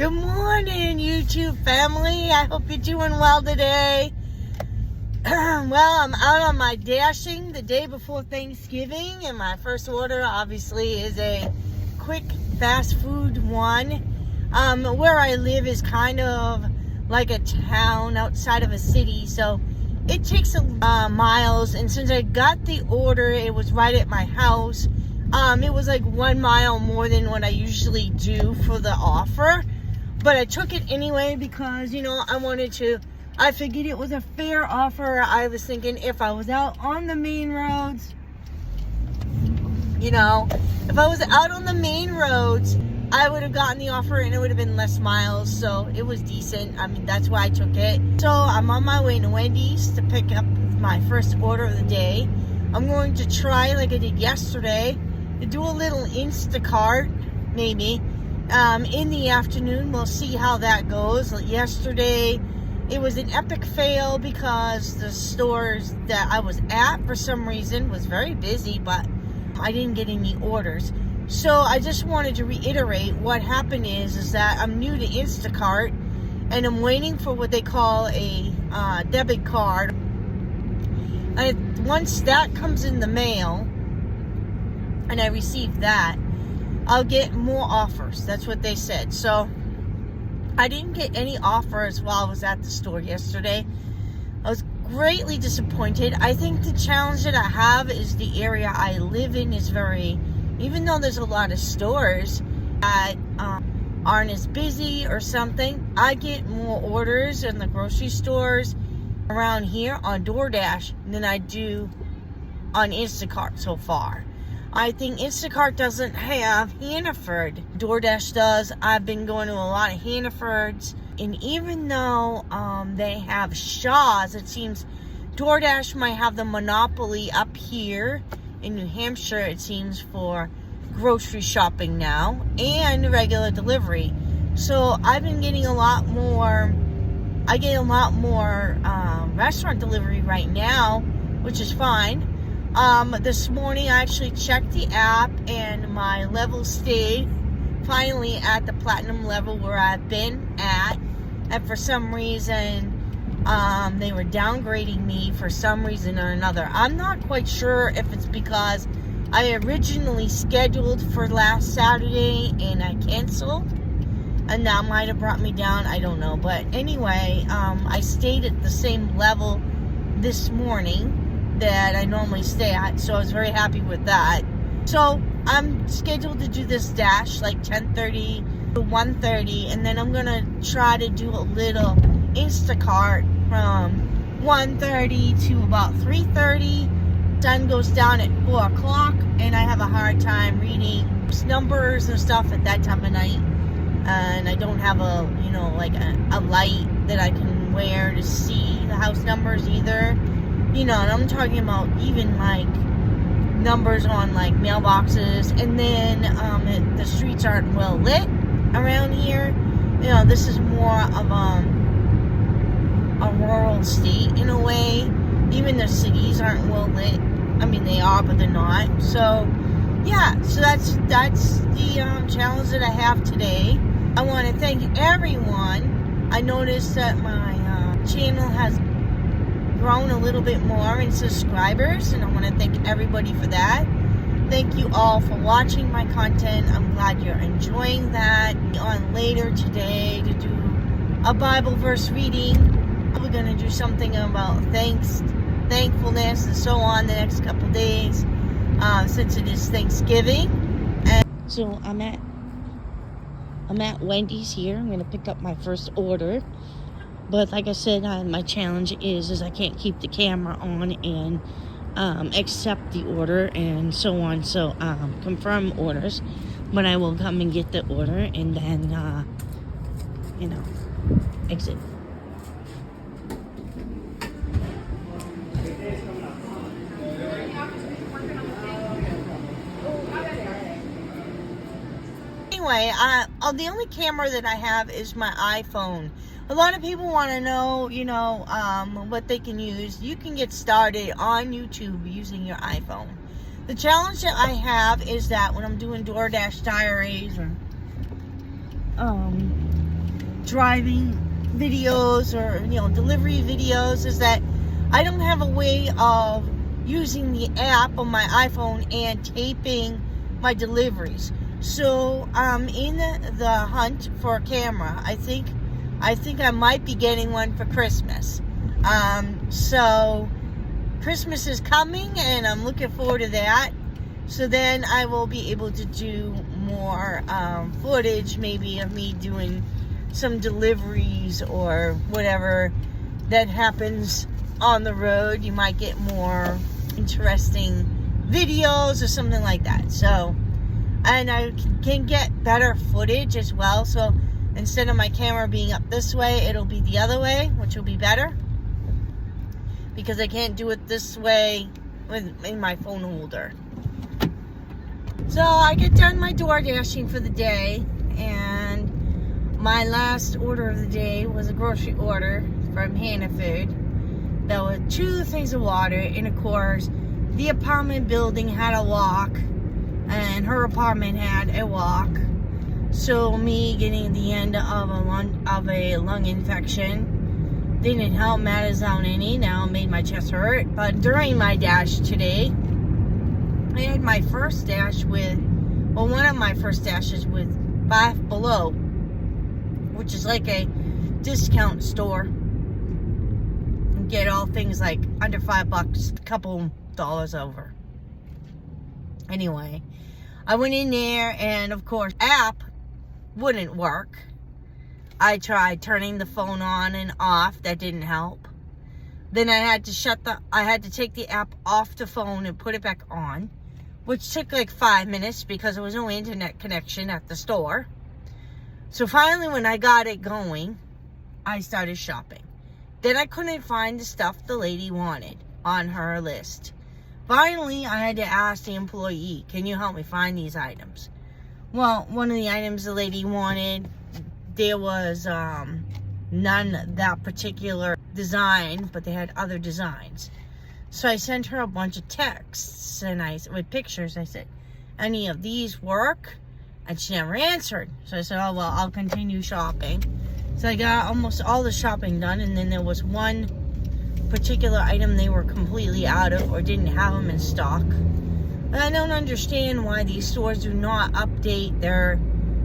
Good morning, YouTube family. I hope you're doing well today. Well, I'm out on my dashing the day before Thanksgiving, and my first order obviously is a quick fast food one. Where I live is kind of like a town outside of a city, so it takes miles, and since I got the order, it was right at my house. It was like 1 mile more than what I usually do for the offer, but I took it anyway because, I figured it was a fair offer. I was thinking if I was out on the main roads, I would have gotten the offer and it would have been less miles, so it was decent. I mean, that's why I took it. So I'm on my way to Wendy's to pick up my first order of the day. I'm going to try, like I did yesterday, to do a little Instacart, maybe, in the afternoon. We'll see how that goes. Yesterday, it was an epic fail because the stores that I was at, for some reason, was very busy, but I didn't get any orders. So I just wanted to reiterate what happened is that I'm new to Instacart, and I'm waiting for what they call a debit card. And once that comes in the mail, and I receive that, I'll get more offers. That's what they said. So I didn't get any offers while I was at the store yesterday. I was greatly disappointed. I think the challenge that I have is the area I live in is even though there's a lot of stores that aren't as busy or something, I get more orders in the grocery stores around here on DoorDash than I do on Instacart so far. I think Instacart doesn't have Hannaford. DoorDash does. I've been going to a lot of Hannafords, and even though they have Shaw's, it seems DoorDash might have the monopoly up here in New Hampshire, it seems, for grocery shopping now and regular delivery. So I've been getting a lot more. I get a lot more restaurant delivery right now, which is fine. This morning I actually checked the app and my level stayed finally at the platinum level where I've been at, and for some reason they were downgrading me for some reason or another. I'm not quite sure if it's because I originally scheduled for last Saturday and I canceled, and that might have brought me down. I don't know. But anyway, I stayed at the same level this morning that I normally stay at, so I was very happy with that. So I'm scheduled to do this dash like 10:30 to 1:30, and then I'm gonna try to do a little Instacart from 1:30 to about 3:30. Sun goes down at 4 o'clock, and I have a hard time reading numbers and stuff at that time of night. And I don't have a light that I can wear to see the house numbers either. And I'm talking about even like numbers on like mailboxes, and then the streets aren't well lit around here. This is more of a rural state in a way. Even the cities aren't well lit. I mean, they are, but they're not. So yeah, so that's the challenge that I have today. I want to thank everyone. I noticed that my channel has grown a little bit more in subscribers, and I want to thank everybody for that. Thank you all for watching my content. I'm glad you're enjoying that. On later today to do a Bible verse reading. We're going to do something about thankfulness and so on the next couple days, since it is Thanksgiving. And so I'm at Wendy's here. I'm going to pick up my first order. But like I said, my challenge is I can't keep the camera on and accept the order and so on. So confirm orders. But I will come and get the order and then, exit. Anyway, the only camera that I have is my iPhone. A lot of people want to know, what they can use. You can get started on YouTube using your iPhone. The challenge that I have is that when I'm doing DoorDash diaries or driving videos or, delivery videos is that I don't have a way of using the app on my iPhone and taping my deliveries. So I'm in the hunt for a camera. I think I might be getting one for Christmas. So Christmas is coming and I'm looking forward to that. So then I will be able to do more footage, maybe of me doing some deliveries or whatever that happens on the road. You might get more interesting videos or something like that. So, and I can get better footage as well. So instead of my camera being up this way, it'll be the other way, which will be better, because I can't do it this way in my phone holder. So I get done my door dashing for the day, and my last order of the day was a grocery order from Hannah Food. There were 2 things of water, and of course, the apartment building had a lock, and her apartment had a lock. So me getting the end of a lung infection didn't help matters down any. Now it made my chest hurt. But during my dash today, I had my first dash one of my first dashes with Five Below, which is like a discount store. You get all things like under $5, a couple dollars over. Anyway, I went in there, and of course, app wouldn't work. I tried turning the phone on and off. That didn't help. Then I had to take the app off the phone and put it back on, which took like 5 minutes because there was no internet connection at the store. So finally, when I got it going, I started shopping. Then I couldn't find the stuff the lady wanted on her list. Finally, I had to ask the employee, can you help me find these items? Well, one of the items the lady wanted, there was none that particular design, but they had other designs. So I sent her a bunch of texts with pictures. I said, any of these work? And she never answered. So I said, oh, well, I'll continue shopping. So I got almost all the shopping done, and then there was one particular item they were completely out of or didn't have them in stock. And I don't understand why these stores do not update their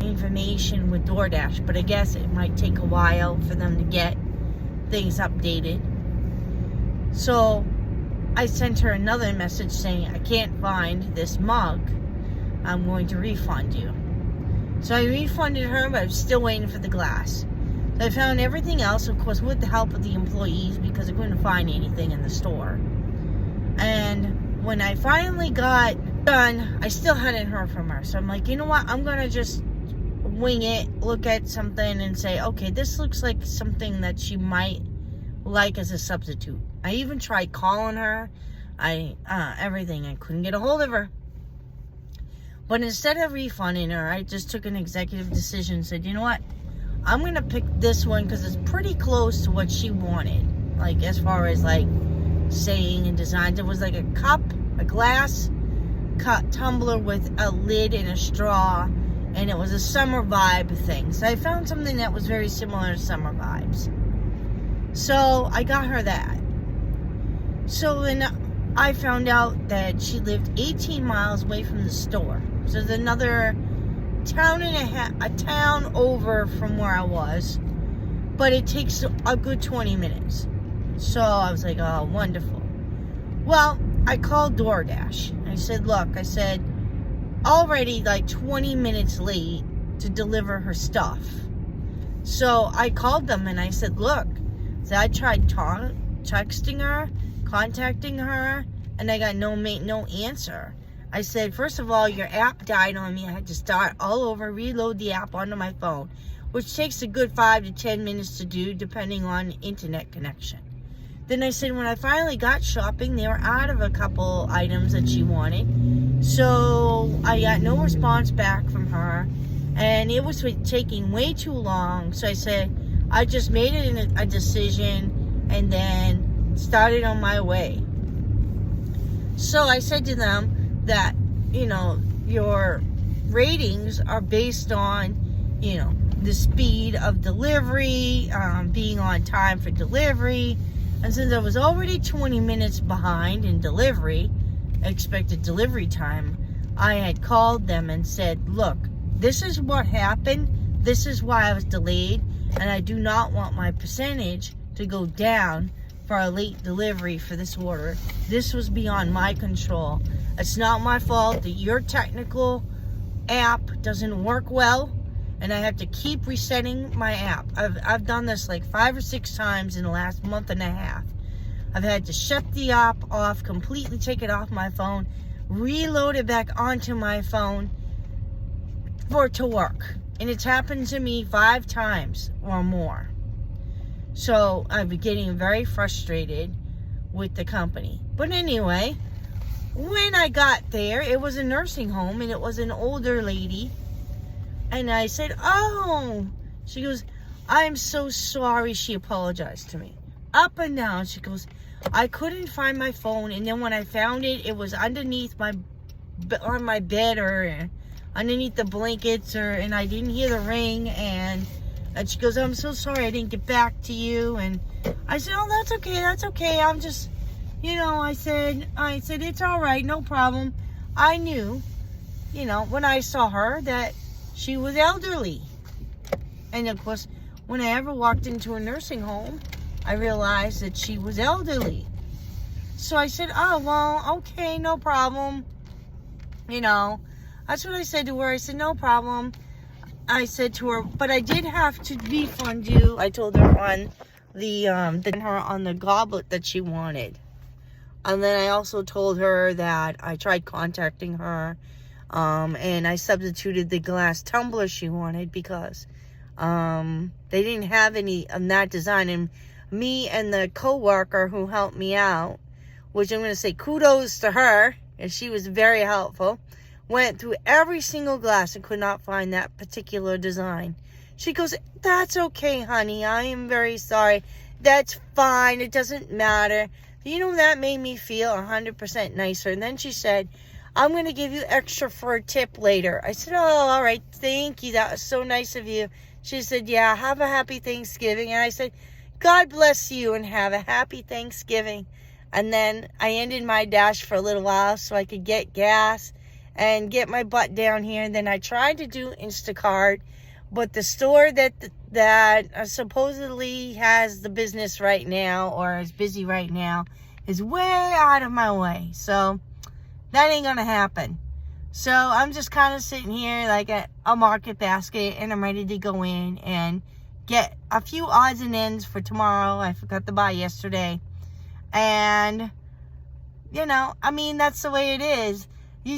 information with DoorDash, but I guess it might take a while for them to get things updated. So I sent her another message saying, I can't find this mug. I'm going to refund you. So I refunded her, but I'm still waiting for the glass. So I found everything else, of course, with the help of the employees, because I couldn't find anything in the store. And when I finally got done, I still hadn't heard from her. So I'm like, you know what? I'm going to just wing it, look at something and say, okay, this looks like something that she might like as a substitute. I even tried calling her. Everything. I couldn't get a hold of her. But instead of refunding her, I just took an executive decision and said, you know what? I'm going to pick this one because it's pretty close to what she wanted. Like, as far as, like, saying and designs. It was like a cup, a glass tumbler with a lid and a straw. And it was a summer vibe thing. So I found something that was very similar to summer vibes. So I got her that. So then I found out that she lived 18 miles away from the store. So there's another town and a town over from where I was. But it takes a good 20 minutes. So I was like, oh, wonderful. Well, I called DoorDash. I said, look, already like 20 minutes late to deliver her stuff. So I called them and I said, look, so I tried texting her, contacting her, and I got no answer. I said, first of all, your app died on me. I had to start all over, reload the app onto my phone, which takes a good 5 to 10 minutes to do, depending on internet connection. Then I said, when I finally got shopping, they were out of a couple items that she wanted. So I got no response back from her, and it was taking way too long. So I said, I just made it a decision and then started on my way. So I said to them that, your ratings are based on, the speed of delivery, being on time for delivery. And since I was already 20 minutes behind in delivery, expected delivery time, I had called them and said, look, this is what happened. This is why I was delayed. And I do not want my percentage to go down for a late delivery for this order. This was beyond my control. It's not my fault that your technical app doesn't work well, and I have to keep resetting my app. I've done this like 5 or 6 times in the last month and a half. I've had to shut the app off, completely take it off my phone, reload it back onto my phone for it to work. And it's happened to me 5 times or more. So I've been getting very frustrated with the company. But anyway, when I got there, it was a nursing home and it was an older lady. And I said, oh, she goes, I'm so sorry. She apologized to me. Up and down. She goes, I couldn't find my phone. And then when I found it, it was underneath on my bed or underneath the blankets, and I didn't hear the ring. And she goes, I'm so sorry I didn't get back to you. And I said, oh, that's okay. I'm just, I said, it's all right, no problem. I knew, when I saw her that she was elderly. And of course, when I ever walked into a nursing home, I realized that she was elderly. So I said, oh, well, okay, no problem. That's what I said to her. I said, no problem. I said to her, but I did have to refund you. I told her on the goblet that she wanted. And then I also told her that I tried contacting her, and I substituted the glass tumbler she wanted because they didn't have any of that design. And me and the co-worker who helped me out, which I'm going to say kudos to her, and she was very helpful, went through every single glass and could not find that particular design. She goes, that's okay, honey. I am very sorry. That's fine. It doesn't matter. That made me feel 100% nicer. And then she said, I'm going to give you extra for a tip later. I said, oh, all right. Thank you. That was so nice of you. She said, yeah, have a happy Thanksgiving. And I said, God bless you and have a happy Thanksgiving. And then I ended my dash for a little while so I could get gas and get my butt down here. And then I tried to do Instacart, but the store that supposedly has the business right now, or is busy right now, is way out of my way. So that ain't gonna happen. So I'm just kind of sitting here like at a market basket, and I'm ready to go in and get a few odds and ends for tomorrow. I forgot to buy yesterday. And that's the way it is.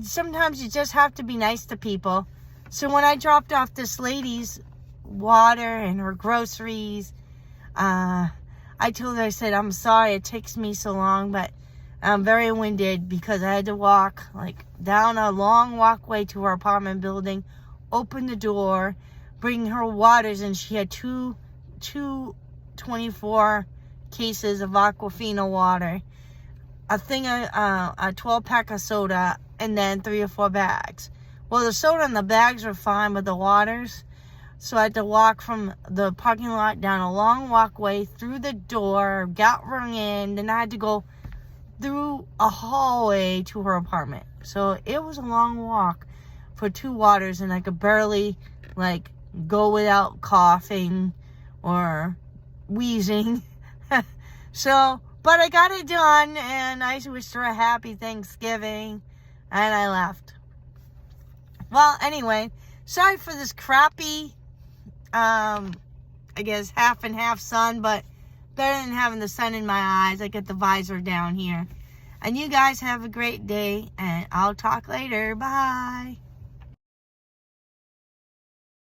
Sometimes you just have to be nice to people. So when I dropped off this lady's water and her groceries, I told her, I said, I'm sorry it takes me so long, but I'm very winded because I had to walk down a long walkway to her apartment building, open the door, bring her waters, and she had two 24 cases of Aquafina water, a 12-pack of soda, and then 3 or 4 bags. Well, the soda and the bags were fine, but the waters, so I had to walk from the parking lot down a long walkway through the door, got rung in, then I had to go through a hallway to her apartment. So it was a long walk for 2 waters, and I could barely go without coughing or wheezing. But I got it done, and I wished her a happy Thanksgiving, and I left. Well, anyway, sorry for this crappy, I guess half and half sun, but better than having the sun in my eyes. I get the visor down here. And you guys have a great day, and I'll talk later. Bye.